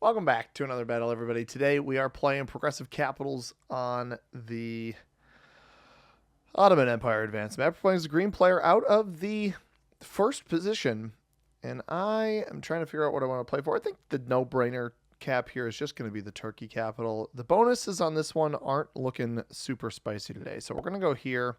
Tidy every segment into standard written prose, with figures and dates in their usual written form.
Welcome back to another battle, everybody. Today we are playing Progressive Capitals on the Ottoman Empire Advanced map. We're playing as a green player out of the first position, and I am trying to figure out what I want to play for. I think the no-brainer cap here is just going to be the Turkey capital. The bonuses on this one aren't looking super spicy today, so we're going to go here,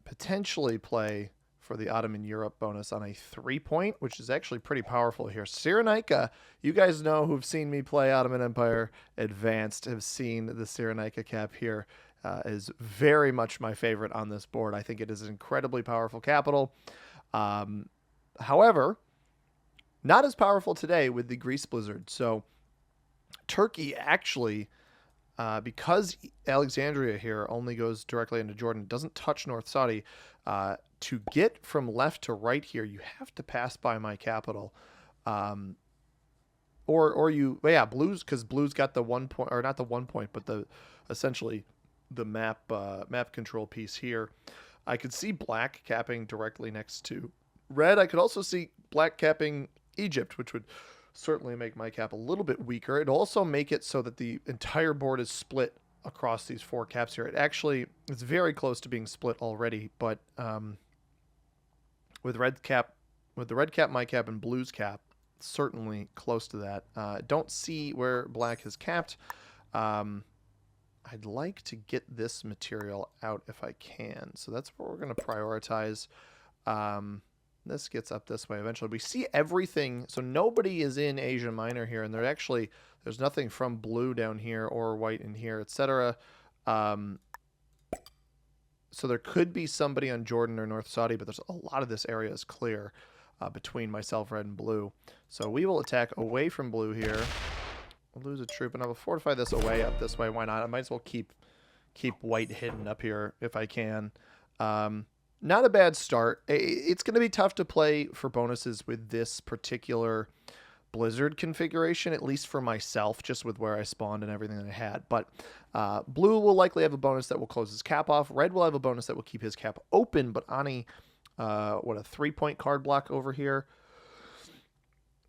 potentially play for the Ottoman Europe bonus on a 3-point, which is actually pretty powerful here. Cyrenaica, you guys know who've seen me play Ottoman Empire Advanced, have seen the Cyrenaica cap here. Is very much my favorite on this board. I think it is an incredibly powerful capital. However, not as powerful today with the Greece Blizzard. So Turkey actually, because Alexandria here only goes directly into Jordan, doesn't touch North Saudi, to get from left to right here, you have to pass by my capital. Blues, because Blues got the 1 point, or not the 1 point, but essentially the map control piece here. I could see black capping directly next to red. I could also see black capping Egypt, which would certainly make my cap a little bit weaker. It'd also make it so that the entire board is split across these 4 caps here. It's very close to being split already, but with the red cap, my cap, and blues cap, certainly close to that. Don't see where black has capped. I'd like to get this material out if I can. So that's what we're going to prioritize. This gets up this way eventually. We see everything. So nobody is in Asia Minor here, and there's nothing from blue down here or white in here, etc. So there could be somebody on Jordan or North Saudi, but there's a lot of this area is clear between myself, red, and blue. So we will attack away from blue here. We'll lose a troop, and I will fortify this away up this way. Why not? I might as well keep white hidden up here if I can. Not a bad start. It's going to be tough to play for bonuses with this particular Blizzard configuration, at least for myself, just with where I spawned and everything that I had. But blue will likely have a bonus that will close his cap off. Red will have a bonus that will keep his cap open, but on a 3-point card block over here.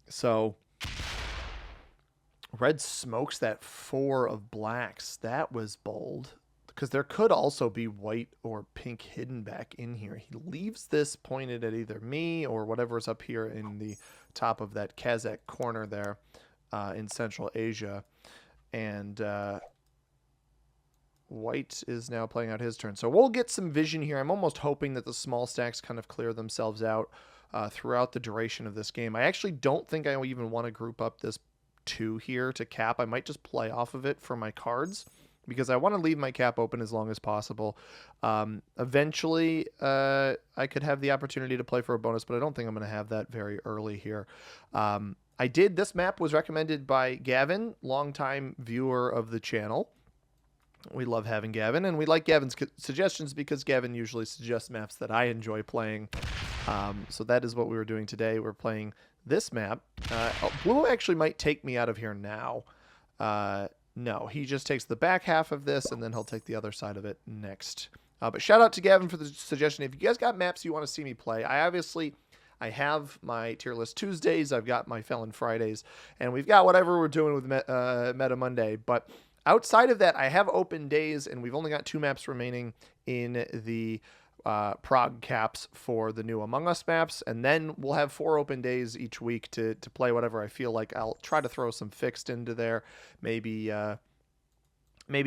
So red smokes that 4 of blacks. That was bold, because there could also be white or pink hidden back in here. He leaves this pointed at either me or whatever's up here in the top of that Kazakh corner there in Central Asia. And white is now playing out his turn. So we'll get some vision here. I'm almost hoping that the small stacks kind of clear themselves out throughout the duration of this game. I actually don't think I even want to group up this 2 here to cap. I might just play off of it for my cards, because I want to leave my cap open as long as possible. Eventually, I could have the opportunity to play for a bonus, but I don't think I'm going to have that very early here. This map was recommended by Gavin, longtime viewer of the channel. We love having Gavin, and we like Gavin's suggestions because Gavin usually suggests maps that I enjoy playing. So that is what we were doing today. We're playing this map. Blue actually might take me out of here now. No, he just takes the back half of this, and then he'll take the other side of it next. But shout out to Gavin for the suggestion. If you guys got maps you want to see me play, I have my Tier List Tuesdays, I've got my Felon Fridays, and we've got whatever we're doing with Meta Monday. But outside of that, I have open days, and we've only got 2 maps remaining in the Prague caps for the new Among Us maps, and then we'll have 4 open days each week to play whatever I feel like. I'll try to throw some fixed into there, maybe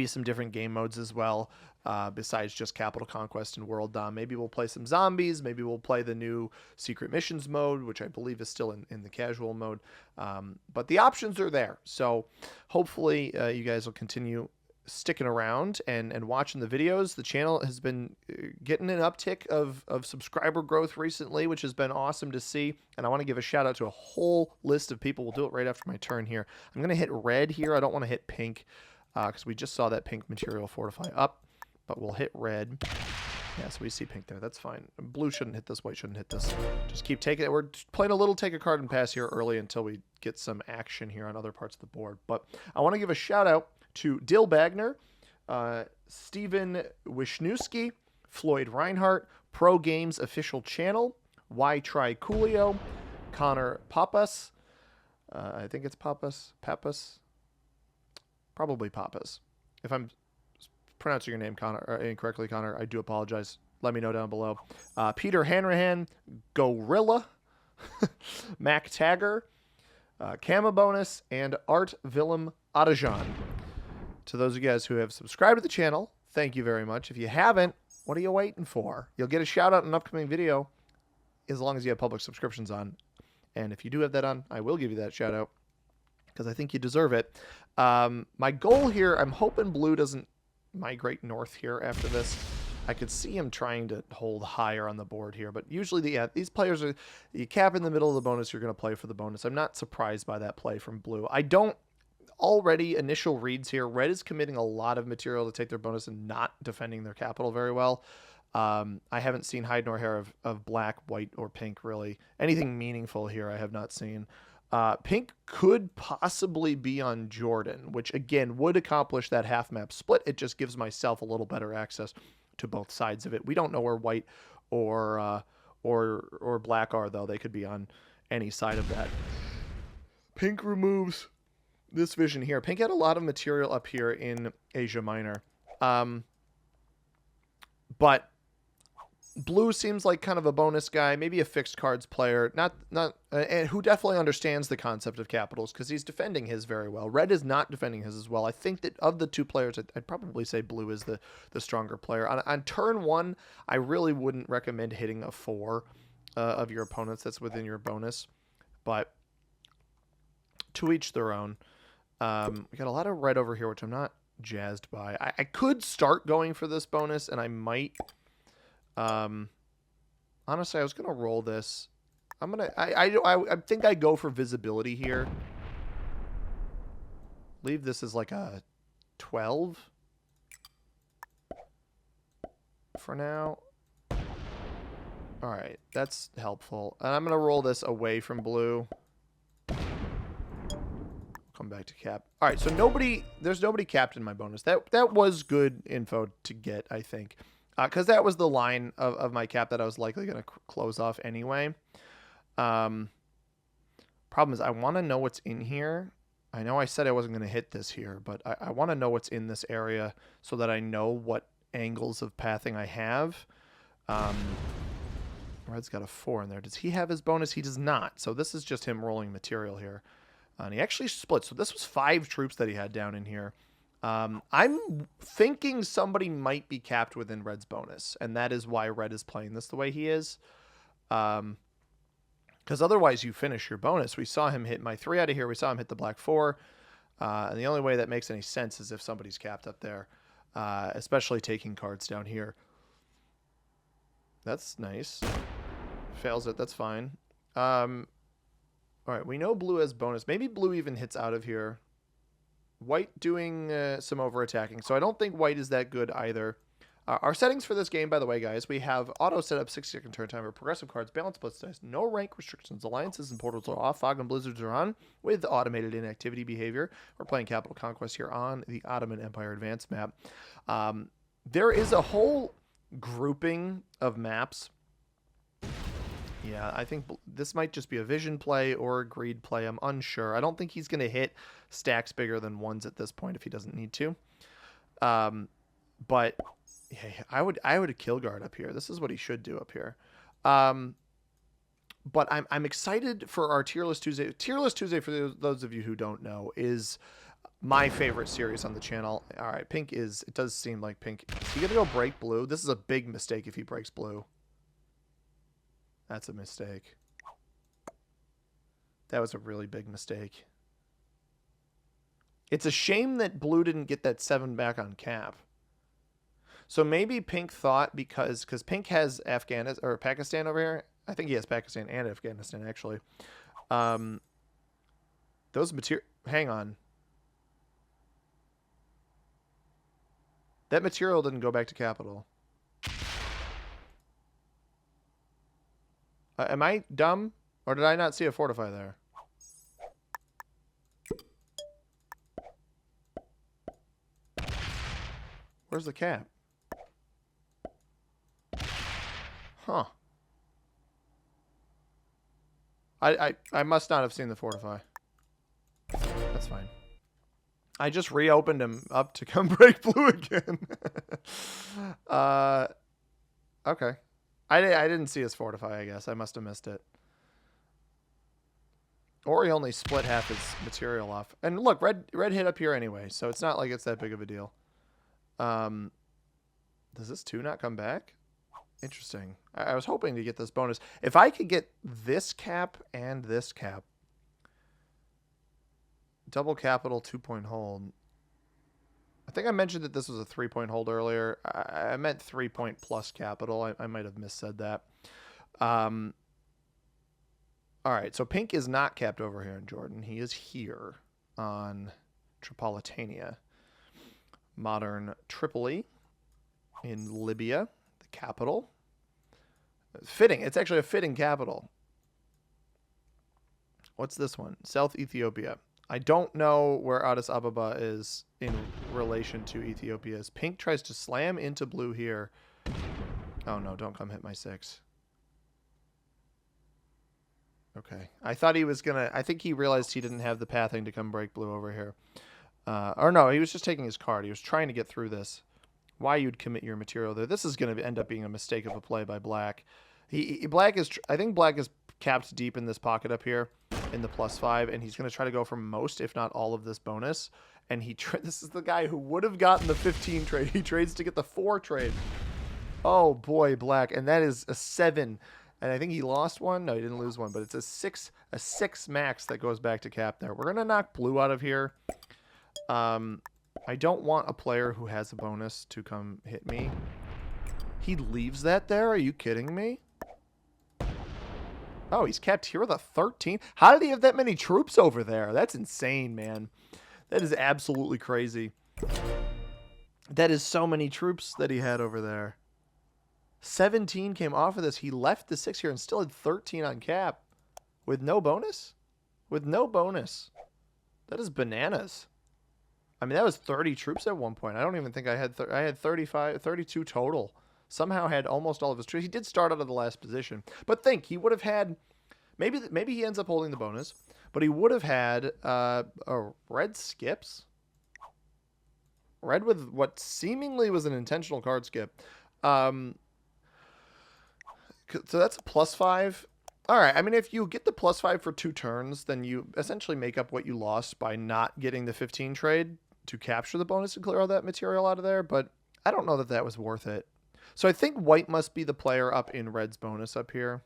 some different game modes as well, besides just Capital Conquest and World Dom. Maybe we'll play some zombies, maybe we'll play the new Secret Missions mode, which I believe is still in the casual mode, but the options are there. So hopefully you guys will continue sticking around and watching the videos. The channel has been getting an uptick of subscriber growth recently, which has been awesome to see, and I want to give a shout out to a whole list of people. We'll do it right after my turn here. I'm going to hit red here. I don't want to hit pink because we just saw that pink material fortify up, but we'll hit red. Yeah, so we see pink there. That's fine. Blue shouldn't hit this. White shouldn't hit this. Just keep taking it. We're playing a little take a card and pass here early until we get some action here on other parts of the board. But I want to give a shout out to Dill Bagner, Stephen Wisniewski, Floyd Reinhardt, Pro Games Official Channel, Why Try Coolio, Connor Papas, I think it's Pappas. Probably Pappas. If I'm pronouncing your name incorrectly, Connor, I do apologize. Let me know down below. Peter Hanrahan, Gorilla, Mac Tagger, Kama Bonus, and Art Willem Adajan. To those of you guys who have subscribed to the channel, thank you very much. If you haven't, what are you waiting for? You'll get a shout out in an upcoming video as long as you have public subscriptions on. And if you do have that on, I will give you that shout out because I think you deserve it. My goal here, I'm hoping blue doesn't migrate north here after this. I could see him trying to hold higher on the board here, but usually these players are, you cap in the middle of the bonus, you're going to play for the bonus. I'm not surprised by that play from blue. I don't already, initial reads here, red is committing a lot of material to take their bonus and not defending their capital very well. I haven't seen hide nor hair of black, white, or pink really. Anything meaningful here I have not seen. Pink could possibly be on Jordan, which again would accomplish that half map split. It just gives myself a little better access to both sides of it. We don't know where white or black are, though. They could be on any side of that. Pink removes this vision here. Pink had a lot of material up here in Asia Minor. But blue seems like kind of a bonus guy, maybe a fixed cards player, and who definitely understands the concept of capitals because he's defending his very well. Red is not defending his as well. I think that of the two players, I'd probably say blue is the stronger player. On turn one, I really wouldn't recommend hitting a 4 of your opponents. That's within your bonus, but to each their own. We got a lot of red over here, which I'm not jazzed by. I could start going for this bonus, and I might. Honestly, I was gonna roll this. I think I go for visibility here. Leave this as like a 12 for now. All right, that's helpful. And I'm gonna roll this away from blue. Come back to cap. All right, so there's nobody capped in my bonus. That was good info to get, I think. Because that was the line of my cap that I was likely going to close off anyway. Problem is, I want to know what's in here. I know I said I wasn't going to hit this here, but I want to know what's in this area so that I know what angles of pathing I have. Red's got a 4 in there. Does he have his bonus? He does not. So this is just him rolling material here. And he actually split. So this was 5 troops that he had down in here. I'm thinking somebody might be capped within red's bonus, and that is why red is playing this the way he is. Because otherwise you finish your bonus. We saw him hit my 3 out of here. We saw him hit the black 4. And the only way that makes any sense is if somebody's capped up there, especially taking cards down here. That's nice. Fails it. That's fine. All right, we know blue has bonus. Maybe blue even hits out of here. White doing some over-attacking. So I don't think white is that good either. Our settings for this game, by the way, guys, we have auto setup, 60-second turn timer, progressive cards, balance splits dice, no rank restrictions, alliances and portals are off, fog and blizzards are on, with automated inactivity behavior. We're playing Capital Conquest here on the Ottoman Empire Advanced map. There is a whole grouping of maps. Yeah, I think this might just be a vision play or a greed play. I'm unsure. I don't think he's going to hit stacks bigger than 1s at this point if he doesn't need to. But yeah, I would kill guard up here. This is what he should do up here. But I'm excited for our Tier List Tuesday. Tier List Tuesday, for those of you who don't know, is my favorite series on the channel. All right, pink is, it does seem like pink. Is he going to go break blue? This is a big mistake if he breaks blue. That's a mistake. That was a really big mistake. It's a shame that blue didn't get that 7 back on cap. So maybe pink thought because pink has Afghanistan or Pakistan over here. I think he has Pakistan and Afghanistan actually. Those material. Hang on. That material didn't go back to capital. Am I dumb? Or did I not see a fortify there? Where's the cap? Huh. I must not have seen the fortify. that's fine. I just reopened him up to come break blue again. Okay. I didn't see his fortify, I guess. I must have missed it. Or he only split half his material off. And look, red hit up here anyway, so it's not like it's that big of a deal. Does this 2 not come back? Interesting. I was hoping to get this bonus. If I could get this cap and this cap. Double capital, 2-point hold. I think I mentioned that this was a 3-point hold earlier. I meant 3-point plus capital. I might have missaid that. All right, so pink is not capped over here in Jordan. He is here on Tripolitania. Modern Tripoli in Libya, the capital. Fitting. It's actually a fitting capital. What's this one? South Ethiopia. I don't know where Addis Ababa is in relation to Ethiopia. As pink tries to slam into blue here. Oh no, don't come hit my 6. Okay. I thought he was gonna... I think he realized he didn't have the pathing to come break blue over here. Or no, he was just taking his card. He was trying to get through this. Why you'd commit your material there. This is going to end up being a mistake of a play by black. I think black is capped deep in this pocket up here in the +5, and he's going to try to go for most, if not all, of this bonus. And this is the guy who would have gotten the 15 trade. He trades to get the 4 trade. Oh boy, black. And that is a 7. And I think he lost one. No, he didn't lose one, but it's a 6 max that goes back to cap there. We're going to knock blue out of here. I don't want a player who has a bonus to come hit me. He leaves that there? Are you kidding me? Oh, he's capped here with a 13. How did he have that many troops over there? That's insane, man. That is absolutely crazy. That is so many troops that he had over there. 17 came off of this. He left the 6 here and still had 13 on cap. With no bonus? With no bonus. That is bananas. I mean, that was 30 troops at one point. I don't even think I had... I had 32 total. Somehow had almost all of his troops. He did start out of the last position. But think, he would have had... Maybe he ends up holding the bonus. But he would have had red skips. Red with what seemingly was an intentional card skip. So that's a +5. All right. I mean, if you get the +5 for 2 turns, then you essentially make up what you lost by not getting the 15 trade to capture the bonus and clear all that material out of there. But I don't know that that was worth it. So I think white must be the player up in red's bonus up here.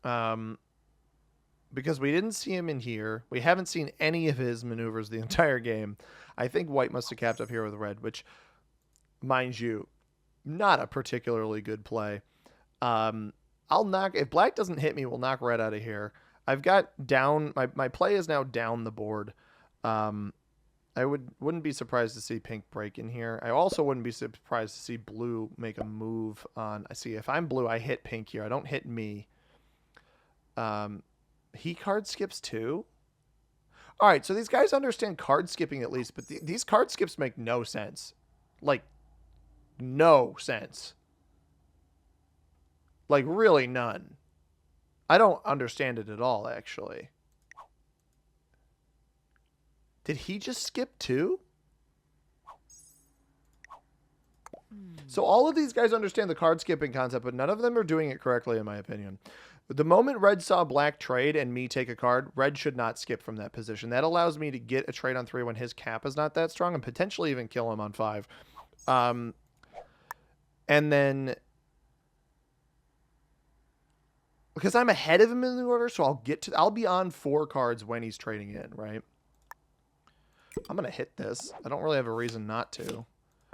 Because we didn't see him in here. We haven't seen any of his maneuvers the entire game. I think white must have capped up here with red, which, mind you, not a particularly good play. I'll knock... If black doesn't hit me, we'll knock red out of here. I've got down... My play is now down the board. I wouldn't be surprised to see pink break in here. I also wouldn't be surprised to see blue make a move on... I see, if I'm blue, I hit pink here. I don't hit me. He card skips too? All right, so these guys understand card skipping at least, but these card skips make no sense. Like, no sense. Like, really none. I don't understand it at all, actually. Did he just skip too? So all of these guys understand the card skipping concept, but none of them are doing it correctly, in my opinion. The moment red saw black trade and me take a card, red should not skip from that position. That allows me to get a trade on 3 when his cap is not that strong and potentially even kill him on 5. And then... Because I'm ahead of him in the order, so I'll be on 4 cards when he's trading in, right? I'm going to hit this. I don't really have a reason not to.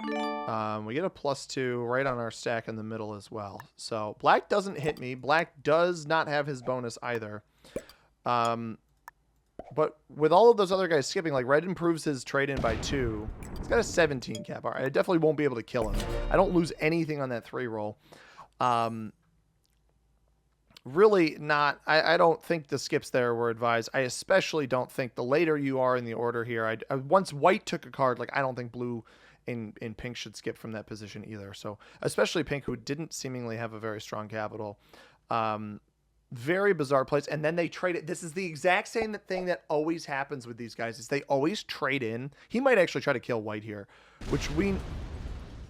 We get a +2 right on our stack in the middle as well. So black doesn't hit me. Black does not have his bonus either. But with all of those other guys skipping, like red improves his trade in by 2. He's got a 17 cap. All right, I definitely won't be able to kill him. I don't lose anything on that 3 roll. Really not. I don't think the skips there were advised. I especially don't think the later you are in the order here. Once white took a card, like I don't think blue in pink should skip from that position either. So especially pink, who didn't seemingly have a very strong capital. Very bizarre plays. And then they trade it. This is the exact same thing that always happens with these guys is they always trade in. He might actually try to kill white here, which we...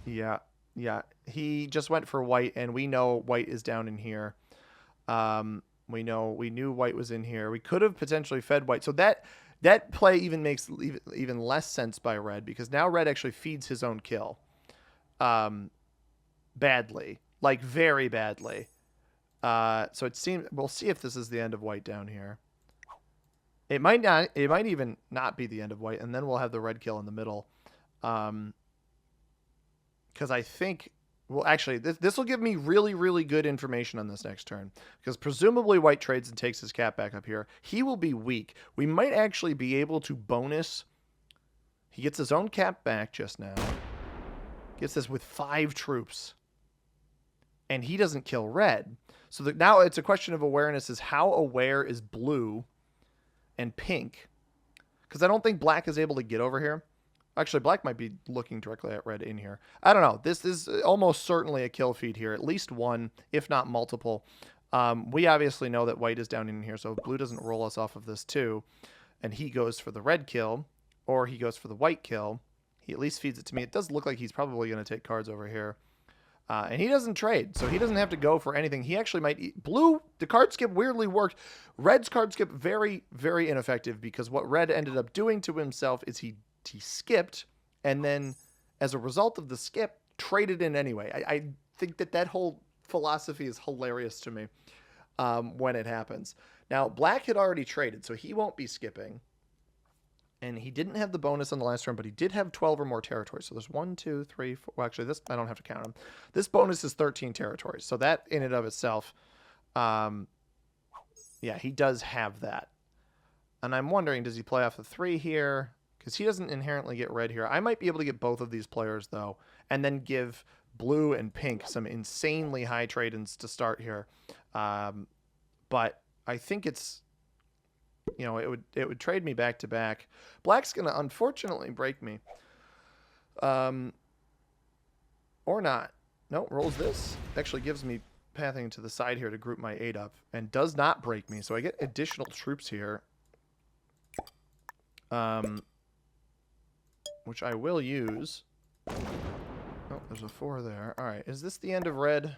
Yeah. Yeah. He just went for white, and we know white is down in here. We knew white was in here. We could have potentially fed white. So that play even makes even less sense by red, because now red actually feeds his own kill. Badly. Like, very badly. So it seems... We'll see if this is the end of white down here. It might not. It might even not be the end of white, and then we'll have the red kill in the middle. Because I think... Well, actually, this will give me really, really good information on this next turn. Because presumably white trades and takes his cap back up here. He will be weak. We might actually be able to bonus... He gets his own cap back just now. Gets this with 5 troops. And he doesn't kill red. So now it's a question of awareness, is how aware is blue and pink? Because I don't think black is able to get over here. Actually, black might be looking directly at red in here. I don't know. This is almost certainly a kill feed here. At least one, if not multiple. We obviously know that white is down in here, so blue doesn't roll us off of this too. And he goes for the red kill, or he goes for the white kill. He at least feeds it to me. It does look like he's probably going to take cards over here. And he doesn't trade, so he doesn't have to go for anything. He actually might eat. Blue, the card skip weirdly worked. Red's card skip, very, very ineffective, because what red ended up doing to himself is he skipped, and then as a result of the skip, traded in anyway. I think that whole philosophy is hilarious to me when it happens. Now, black had already traded, so he won't be skipping. And he didn't have the bonus on the last turn, but he did have 12 or more territories. So there's 1, 2, 3, 4. Well, actually, this I don't have to count them. This bonus is 13 territories. So that in and of itself, yeah, he does have that. And I'm wondering, does he play off the 3 here? Because he doesn't inherently get red here. I might be able to get both of these players, though, and then give blue and pink some insanely high trade-ins to start here. But I think it's... You know, it would trade me back to back. Black's going to unfortunately break me. Or not. No, rolls this. Actually gives me pathing to the side here to group my 8 up. And does not break me. So I get additional troops here. Which I will use. Oh, there's a 4 there. Alright, is this the end of red?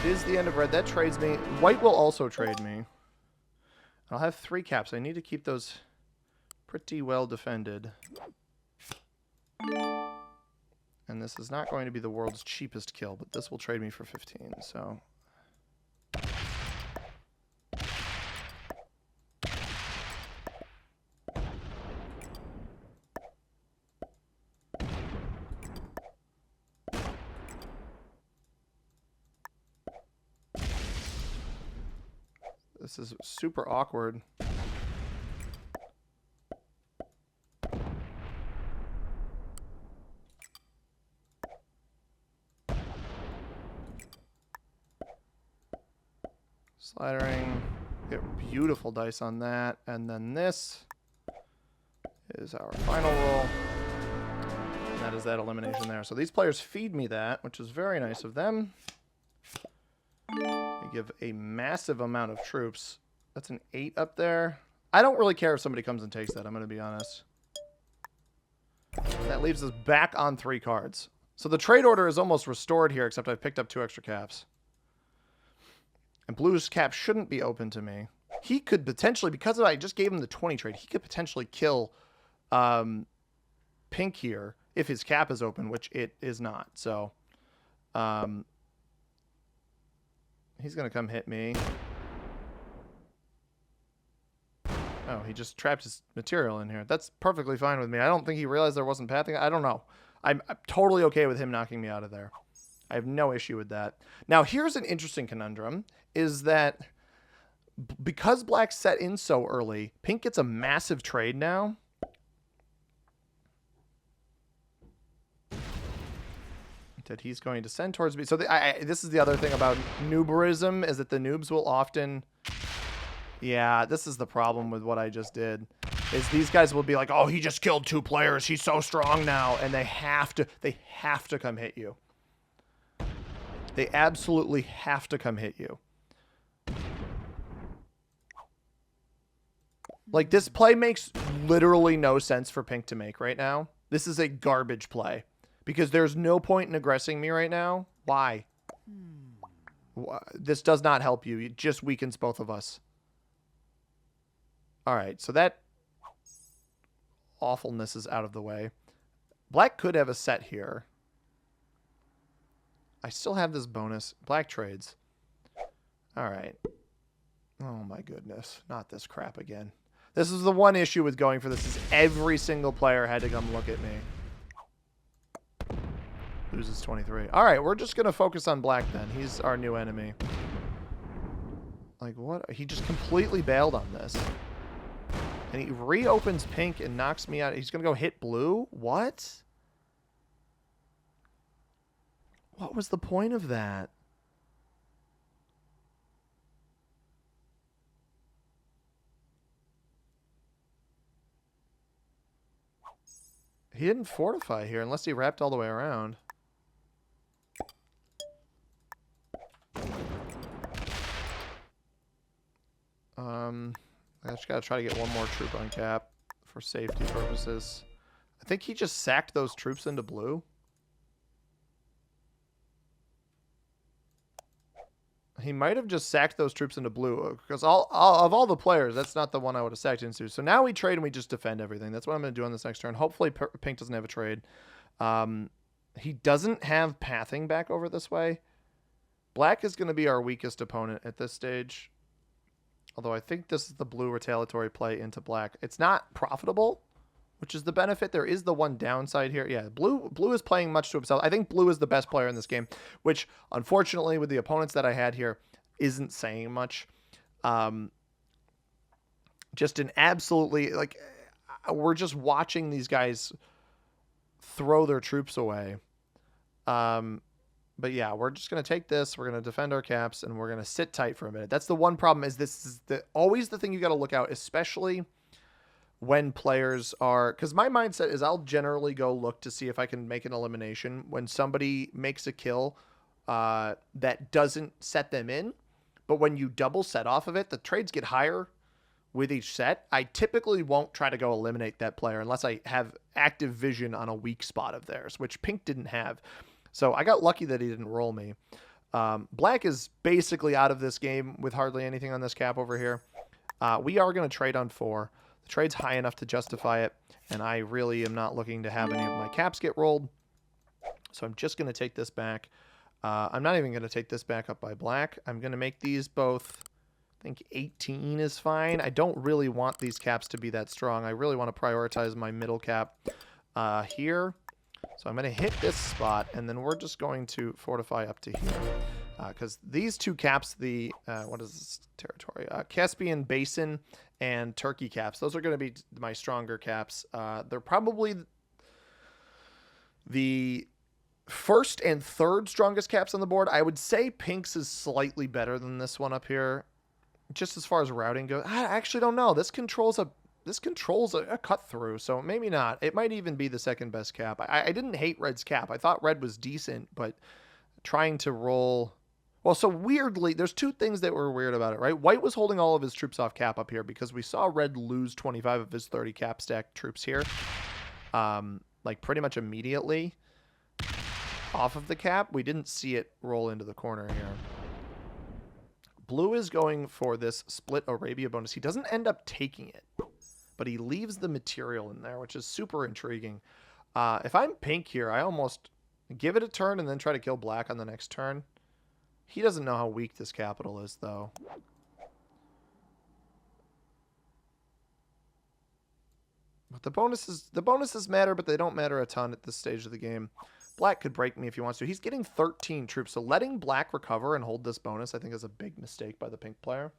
It is the end of red. That trades me. White will also trade me. I'll have 3 caps. I need to keep those pretty well defended. And this is not going to be the world's cheapest kill, but this will trade me for 15, so... This is super awkward. Slidering. Get beautiful dice on that. And then this is our final roll. And that is that elimination there. So these players feed me that, which is very nice of them. They give a massive amount of troops. That's an 8 up there. I don't really care if somebody comes and takes that, I'm going to be honest. That leaves us back on 3 cards. So the trade order is almost restored here, except I've picked up 2 extra caps. And blue's cap shouldn't be open to me. He could potentially, because I just gave him the 20 trade, he could potentially kill pink here if his cap is open, which it is not. So... he's going to come hit me. Oh, he just trapped his material in here. That's perfectly fine with me. I don't think he realized there wasn't pathing. I don't know. I'm totally okay with him knocking me out of there. I have no issue with that. Now, here's an interesting conundrum, is that because black set in so early, pink gets a massive trade now. That he's going to send towards me. So this is the other thing about nooberism, is that the noobs will often... Yeah, this is the problem with what I just did. is these guys will be like, oh, he just killed 2 players. He's so strong now. And they have to come hit you. They absolutely have to come hit you. Like, this play makes literally no sense for Pink to make right now. This is a garbage play. Because there's no point in aggressing me right now. Why? This does not help you. It just weakens both of us. Alright, so that awfulness is out of the way. Black could have a set here. I still have this bonus. Black trades. Alright. Oh my goodness. Not this crap again. This is the one issue with going for this, is every single player had to come look at me. Loses 23. Alright, we're just going to focus on Black then. He's our new enemy. Like, what? He just completely bailed on this. And he reopens Pink and knocks me out. He's going to go hit Blue? What? What was the point of that? He didn't fortify here unless he wrapped all the way around. I just gotta try to get one more troop on cap for safety purposes. I think he just sacked those troops into Blue. He might have just sacked those troops into Blue, because of all the players, that's not the one I would have sacked into. So now we trade and we just defend everything. That's what I'm going to do on this next turn. Hopefully Pink doesn't have a trade. He doesn't have pathing back over this way. Black is going to be our weakest opponent at this stage. Although I think this is the Blue retaliatory play into Black. It's not profitable, which is the benefit. There is the one downside here. Yeah, Blue is playing much to himself. I think Blue is the best player in this game, which unfortunately with the opponents that I had here isn't saying much. Just an absolutely, like, we're just watching these guys throw their troops away. But yeah, we're just going to take this. We're going to defend our caps and we're going to sit tight for a minute. That's the one problem, is this is always the thing you got to look out, especially when players are, because my mindset is I'll generally go look to see if I can make an elimination when somebody makes a kill that doesn't set them in. But when you double set off of it, the trades get higher with each set. I typically won't try to go eliminate that player unless I have active vision on a weak spot of theirs, which Pink didn't have. So I got lucky that he didn't roll me. Black is basically out of this game with hardly anything on this cap over here. We are going to trade on 4. The trade's high enough to justify it, and I really am not looking to have any of my caps get rolled. So I'm just going to take this back. I'm not even going to take this back up by Black. I'm going to make these both, I think 18 is fine. I don't really want these caps to be that strong. I really want to prioritize my middle cap here. So I'm going to hit this spot, and then we're just going to fortify up to here. Because these two caps, the, what is this territory? Caspian Basin and Turkey caps, those are going to be my stronger caps. They're probably the first and third strongest caps on the board. I would say Pink's is slightly better than this one up here, just as far as routing goes. I actually don't know. This controls a cut through, so maybe not. It might even be the second best cap. I didn't hate Red's cap. I thought Red was decent, but trying to roll... Well, so weirdly, there's two things that were weird about it, right? White was holding all of his troops off cap up here because we saw Red lose 25 of his 30 cap stack troops here. Like pretty much immediately off of the cap. We didn't see it roll into the corner here. Blue is going for this split Arabia bonus. He doesn't end up taking it, but he leaves the material in there, which is super intriguing. If I'm Pink here, I almost give it a turn and then try to kill Black on the next turn. He doesn't know how weak this capital is, though. But the bonuses matter, but they don't matter a ton at this stage of the game. Black could break me if he wants to. He's getting 13 troops, so letting Black recover and hold this bonus, I think, is a big mistake by the Pink player.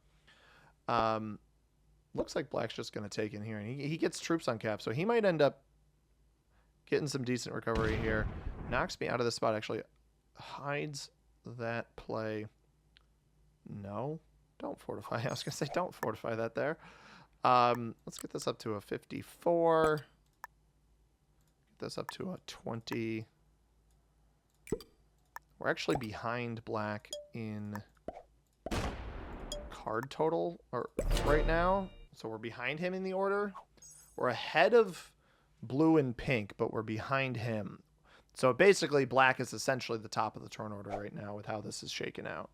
Looks like Black's just going to take in here, and he gets troops on cap, so he might end up getting some decent recovery here. Knocks me out of this spot, actually. Hides that play. No, don't fortify. I was going to say don't fortify that there. Let's get this up to a 54. Get this up to a 20. We're actually behind black in card total right now. So we're behind him in the order. We're ahead of blue and pink, but we're behind him. So basically, black is essentially the top of the turn order right now with how this is shaken out.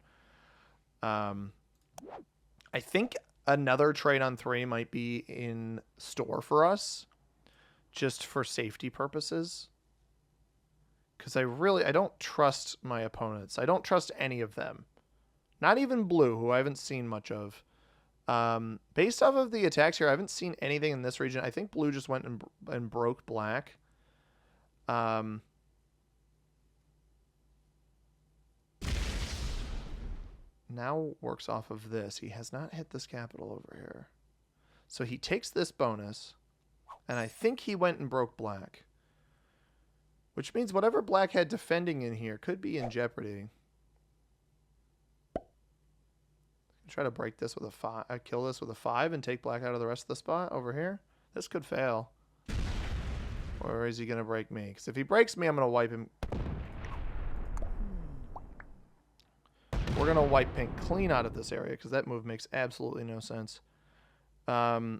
I think another trade on 3 might be in store for us, just for safety purposes. Because I don't trust my opponents. I don't trust any of them. Not even blue, who I haven't seen much of. Based off of the attacks here, I haven't seen anything in this region. I think blue just went and broke black. Now works off of this. He has not hit this capital over here. So he takes this bonus, and I think he went and broke black. Which means whatever black had defending in here could be in jeopardy. Try to break this with a 5. Kill this with a 5 and take black out of the rest of the spot over here. This could fail. Or is he going to break me? Because if he breaks me, I'm going to wipe him. We're going to wipe pink clean out of this area because that move makes absolutely no sense. I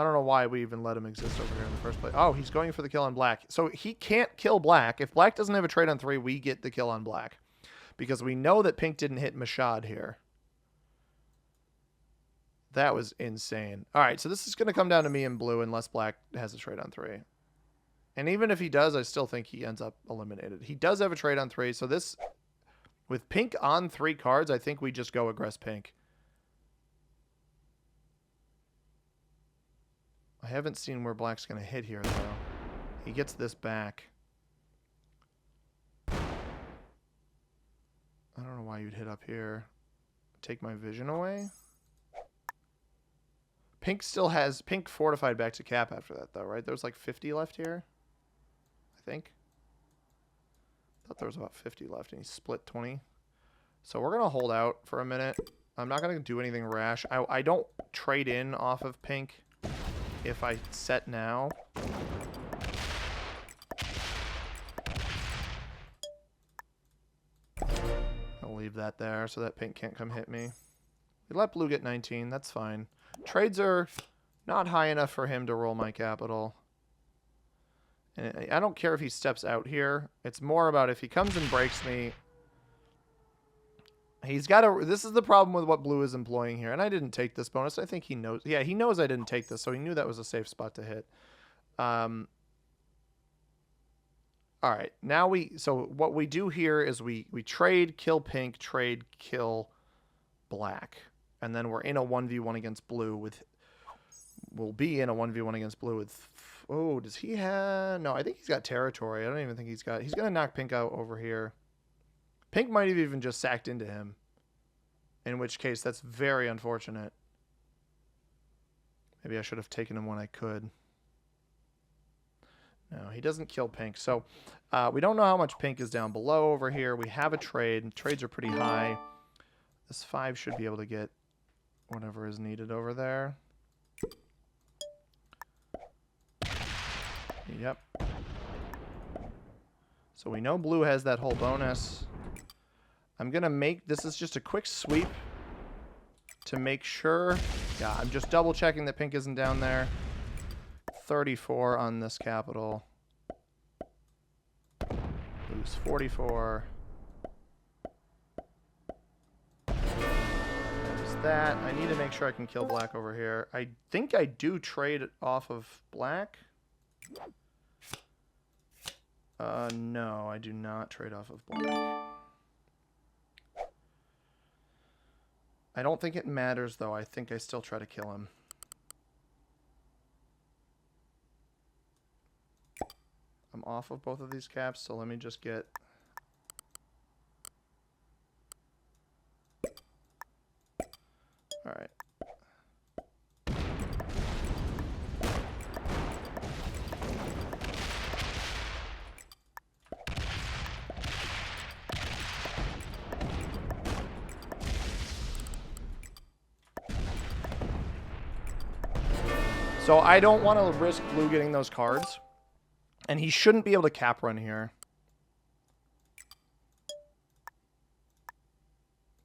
don't know why we even let him exist over here in the first place. Oh, he's going for the kill on black. So he can't kill black. If black doesn't have a trade on 3, we get the kill on black. Because we know that pink didn't hit Mashad here. That was insane. All right, so this is going to come down to me and blue unless black has a trade on 3. And even if he does, I still think he ends up eliminated. He does have a trade on 3. So this, with pink on 3 cards, I think we just go aggress pink. I haven't seen where black's going to hit here, though. He gets this back. I don't know why you'd hit up here. Take my vision away. Pink still has... Pink fortified back to cap after that, though, right? There's like 50 left here, I think. I thought there was about 50 left, and he split 20. So we're going to hold out for a minute. I'm not going to do anything rash. I don't trade in off of pink. If I set now, I'll leave that there so that pink can't come hit me. We let blue get 19. That's fine. Trades are not high enough for him to roll my capital. And I don't care if he steps out here. It's more about if he comes and breaks me. He's got to... This is the problem with what blue is employing here. And I didn't take this bonus. I think he knows... Yeah, he knows I didn't take this, so he knew that was a safe spot to hit. All right. Now we... So what we do here is we trade, kill pink, trade, kill black. And then we're in a 1v1 against blue with... We'll be in a 1v1 against blue with... Oh, does he have... No, I think he's got territory. I don't even think he's got... He's going to knock pink out over here. Pink might have even just sacked into him. In which case, that's very unfortunate. Maybe I should have taken him when I could. No, he doesn't kill pink. So, we don't know how much pink is down below over here. We have a trade. Trades are pretty high. This 5 should be able to get whatever is needed over there. Yep. So we know blue has that whole bonus. I'm going to make... This is just a quick sweep to make sure. Yeah, I'm just double checking that pink isn't down there. 34 on this capital. Blue's 44. There's that. I need to make sure I can kill black over here. I think I do trade off of black. No, I do not trade off of black. I don't think it matters, though. I think I still try to kill him. I'm off of both of these caps, so let me just get... All right. So I don't want to risk blue getting those cards. And he shouldn't be able to cap run here.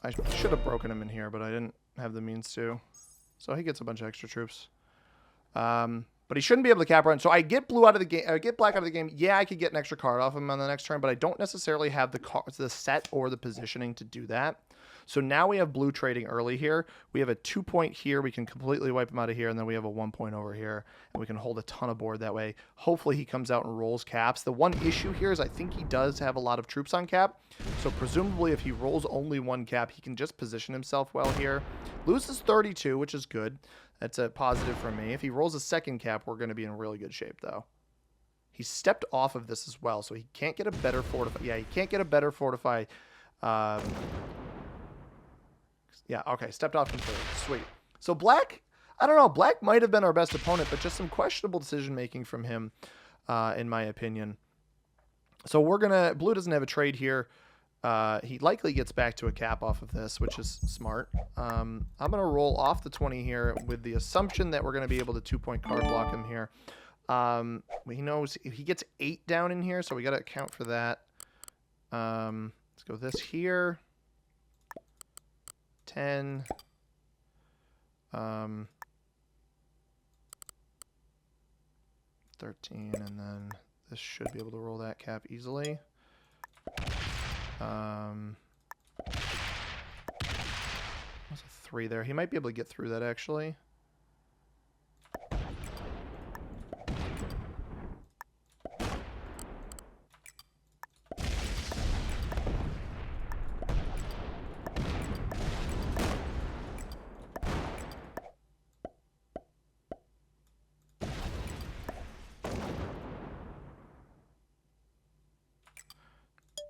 I should have broken him in here, but I didn't have the means to. So he gets a bunch of extra troops. But he shouldn't be able to cap run. So I get blue out of the game. I get black out of the game. Yeah, I could get an extra card off him on the next turn, but I don't necessarily have the set or the positioning to do that. So now we have blue trading early here. We have a 2 point here. We can completely wipe him out of here, and then we have a 1 point over here, and we can hold a ton of board that way. Hopefully he comes out and rolls caps. The one issue here is I think he does have a lot of troops on cap, so presumably if he rolls only 1 cap, he can just position himself well here. Loses 32, which is good. That's a positive for me. If he rolls a 2nd cap, we're going to be in really good shape, though. He stepped off of this as well, so he can't get a better fortify. Yeah, he can't get a better fortify. Yeah, okay, stepped off completely. Sweet. So black, I don't know, black might have been our best opponent, but just some questionable decision-making from him, in my opinion. So we're going to, blue doesn't have a trade here. He likely gets back to a cap off of this, which is smart. I'm going to roll off the 20 here with the assumption that we're going to be able to 2 point card block him here. He knows if he gets 8 down in here, so we got to account for that. Let's go this here. 10. 13, and then this should be able to roll that cap easily. There's a 3 there. He might be able to get through that, actually.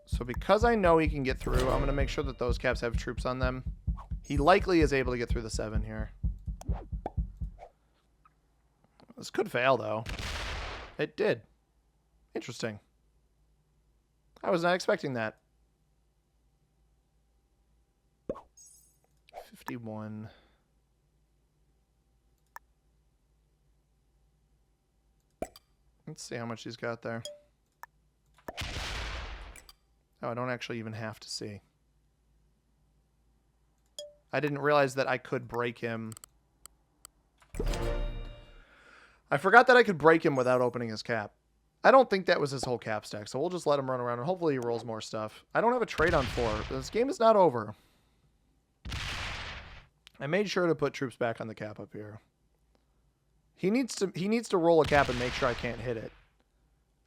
So because I know he can get through, I'm going to make sure that those caps have troops on them. He likely is able to get through the 7 here. This could fail, though. It did. Interesting. I was not expecting that. 51. Let's see how much he's got there. Oh, I don't actually even have to see. I didn't realize that I could break him. I forgot that I could break him without opening his cap. I don't think that was his whole cap stack, so we'll just let him run around, and hopefully he rolls more stuff. I don't have a trade on 4. This game is not over. I made sure to put troops back on the cap up here. He needs to roll a cap and make sure I can't hit it.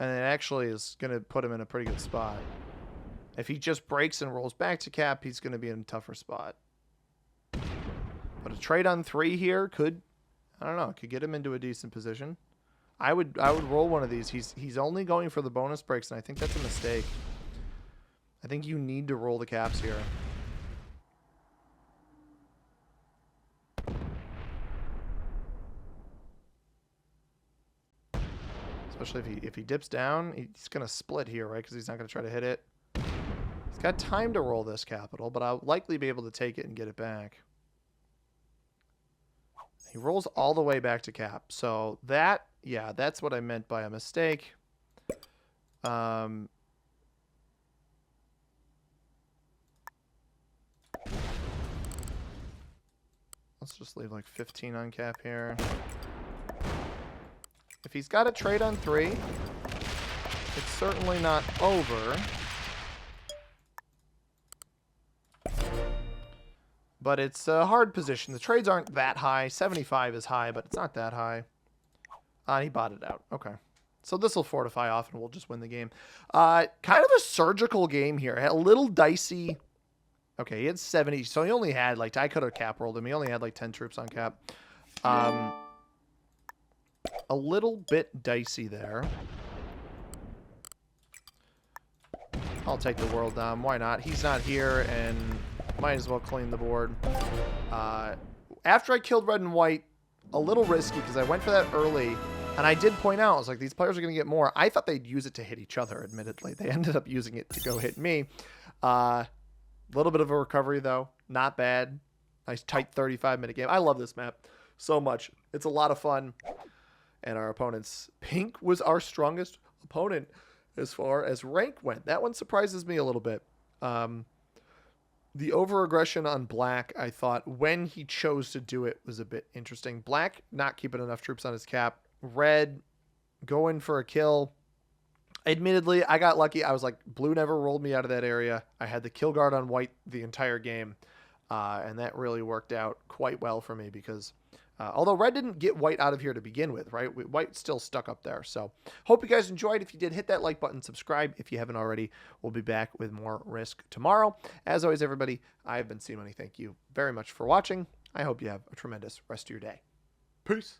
And it actually is going to put him in a pretty good spot. If he just breaks and rolls back to cap, he's going to be in a tougher spot. But a trade on 3 here could, I don't know, could get him into a decent position. I would roll one of these. He's only going for the bonus breaks, and I think that's a mistake. I think you need to roll the caps here. Especially if he dips down, he's going to split here, right? Because he's not going to try to hit it. He's got time to roll this capital, but I'll likely be able to take it and get it back. He rolls all the way back to cap. So that, yeah, that's what I meant by a mistake. Let's just leave like 15 on cap here. If he's got a trade on 3, it's certainly not over. But it's a hard position. The trades aren't that high. 75 is high, but it's not that high. He bought it out. Okay. So this will fortify off, and we'll just win the game. Kind of a surgical game here. A little dicey. Okay, he had 70. So he only had, like, I could have cap rolled him. He only had, like, 10 troops on cap. A little bit dicey there. I'll take the world dom. Why not? He's not here, and might as well clean the board. After I killed red and white, a little risky because I went for that early, and I did point out, I was like, these players are going to get more. I thought they'd use it to hit each other, admittedly. They ended up using it to go hit me. A little bit of a recovery, though. Not bad. Nice tight 35-minute game. I love this map so much. It's a lot of fun. and our opponent's pink was our strongest opponent as far as rank went. That one surprises me a little bit. The over-aggression on black, I thought, when he chose to do it, was a bit interesting. Black not keeping enough troops on his cap. Red going for a kill. Admittedly, I got lucky. I was like, blue never rolled me out of that area. I had the kill guard on white the entire game, and that really worked out quite well for me because although red didn't get white out of here to begin with, right? White still stuck up there. So hope you guys enjoyed. If you did, hit that like button, subscribe if you haven't already. We'll be back with more Risk tomorrow. As always, everybody, I've been C-Money. Thank you very much for watching. I hope you have a tremendous rest of your day. Peace.